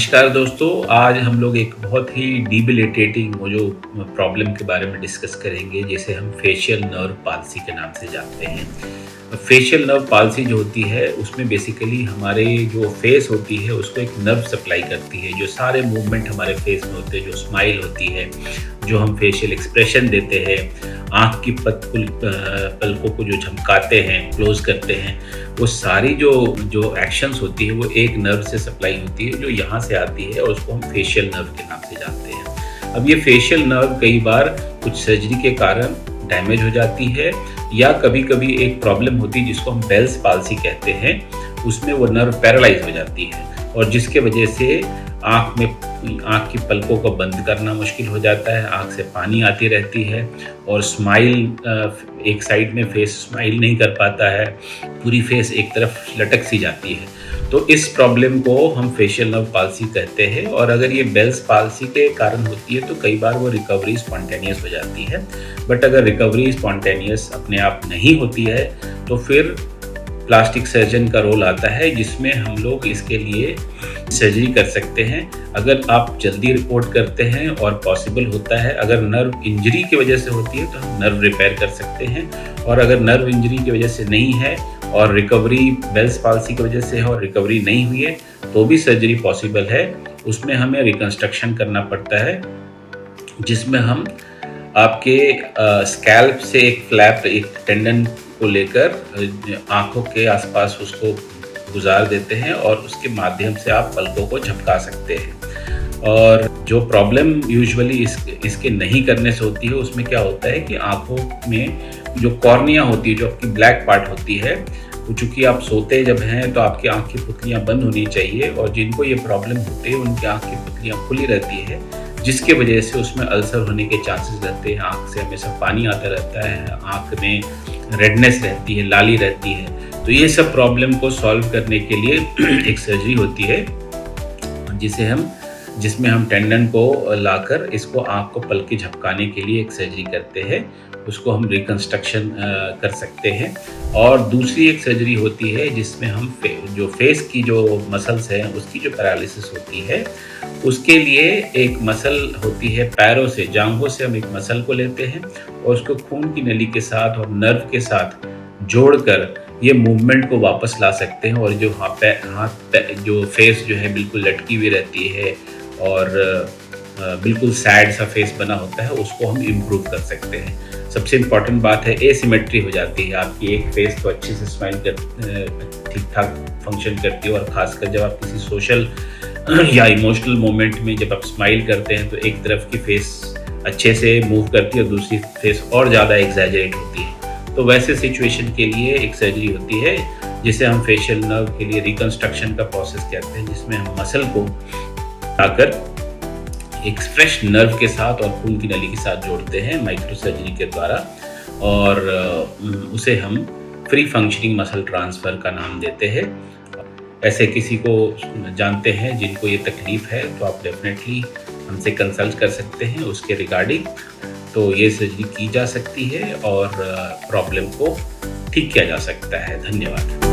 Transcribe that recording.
नमस्कार दोस्तों, आज हम लोग एक बहुत ही डिबिलिटेटिंग वो जो प्रॉब्लम के बारे में डिस्कस करेंगे, जिसे हम फेशियल नर्व पाल्सी के नाम से जानते हैं। फेशियल नर्व पाल्सी जो होती है, उसमें बेसिकली हमारे जो फेस होती है उसको एक नर्व सप्लाई करती है। जो सारे मूवमेंट हमारे फेस में होते हैं, जो स्माइल होती है, जो हम फेशियल एक्सप्रेशन देते हैं, आँख की पलकों को जो झमकाते हैं, क्लोज करते हैं, वो सारी जो एक्शंस होती है वो एक नर्व से सप्लाई होती है, जो यहाँ से आती है और उसको हम फेशियल नर्व के नाम से जानते हैं। अब ये फेशियल नर्व कई बार कुछ सर्जरी के कारण डैमेज हो जाती है, या कभी कभी एक प्रॉब्लम होती है जिसको हम बेल्स पाल्सी कहते हैं, उसमें वो नर्व पैरालाइज हो जाती है और जिसके वजह से आँख की पलकों को बंद करना मुश्किल हो जाता है, आँख से पानी आती रहती है और स्माइल एक साइड में फेस स्माइल नहीं कर पाता है, पूरी फेस एक तरफ लटक सी जाती है। तो इस प्रॉब्लम को हम फेशियल नर्व पाल्सी कहते हैं और अगर ये बेल्स पाल्सी के कारण होती है तो कई बार वो रिकवरी स्पॉन्टेनियस हो जाती है। बट अगर रिकवरी स्पॉन्टेनियस अपने आप नहीं होती है तो फिर प्लास्टिक सर्जन का रोल आता है, जिसमें हम लोग इसके लिए सर्जरी कर सकते हैं। अगर आप जल्दी रिपोर्ट करते हैं और पॉसिबल होता है, अगर नर्व इंजरी की वजह से होती है तो हम नर्व रिपेयर कर सकते हैं, और अगर नर्व इंजरी की वजह से नहीं है और रिकवरी बेल्स पाल्सी की वजह से है और रिकवरी नहीं हुई है तो भी सर्जरी पॉसिबल है। उसमें हमें रिकंस्ट्रक्शन करना पड़ता है, जिसमें हम आपके स्कैल्प से एक फ्लैप, एक टेंडन को लेकर आँखों के आसपास उसको गुजार देते हैं और उसके माध्यम से आप पलकों को झपका सकते हैं। और जो प्रॉब्लम यूजुअली इसके नहीं करने से होती है, उसमें क्या होता है कि आँखों में जो कॉर्निया होती है, जो आपकी ब्लैक पार्ट होती है, वो चूँकि आप सोते जब हैं तो आपकी आँख की पुतलियाँ बंद होनी चाहिए, और जिनको ये प्रॉब्लम होती है उनकी आँख की पुतलियाँ खुली रहती है, जिसके वजह से उसमें अल्सर होने के चांसेस रहते हैं। आँख से हमेशा पानी आता रहता है, आँख में रेडनेस रहती है, लाली रहती है। तो ये सब प्रॉब्लम को सॉल्व करने के लिए एक सर्जरी होती है, जिसमें हम टेंडन को लाकर इसको आँख को पलके झपकाने के लिए एक सर्जरी करते हैं, उसको हम रिकंस्ट्रक्शन कर सकते हैं। और दूसरी एक सर्जरी होती है जिसमें हम जो फेस की जो मसल्स हैं उसकी जो पैरालिसिस होती है, उसके लिए एक मसल होती है पैरों से, जांघों से हम एक मसल को लेते हैं और उसको खून की नली के साथ और नर्व के साथ जोड़कर ये मूवमेंट को वापस ला सकते हैं, और जो जो फेस जो है बिल्कुल लटकी हुई रहती है और बिल्कुल सैड सा फेस बना होता है, उसको हम इम्प्रूव कर सकते हैं। सबसे इम्पॉर्टेंट बात है, एसिमेट्री हो जाती है आपकी, एक फेस तो अच्छे से स्माइल ठीक ठाक फंक्शन करती है, और खासकर जब आप किसी सोशल या इमोशनल मोमेंट में जब आप स्माइल करते हैं तो एक तरफ की फेस अच्छे से मूव करती है और दूसरी फेस और ज़्यादा एग्जैजरेट होती है। तो वैसे सिचुएशन के लिए एक सर्जरी होती है जिसे हम फेशियल नर्व के लिए रिकंस्ट्रक्शन का प्रोसेस कहते हैं, जिसमें हम मसल को आकर एक फ्रेश नर्व के साथ और खून की नली के साथ जोड़ते हैं माइक्रो सर्जरी के द्वारा, और उसे हम फ्री फंक्शनिंग मसल ट्रांसफ़र का नाम देते हैं। ऐसे किसी को जानते हैं जिनको ये तकलीफ़ है तो आप डेफिनेटली हमसे कंसल्ट कर सकते हैं उसके रिगार्डिंग। तो ये सर्जरी की जा सकती है और प्रॉब्लम को ठीक किया जा सकता है। धन्यवाद।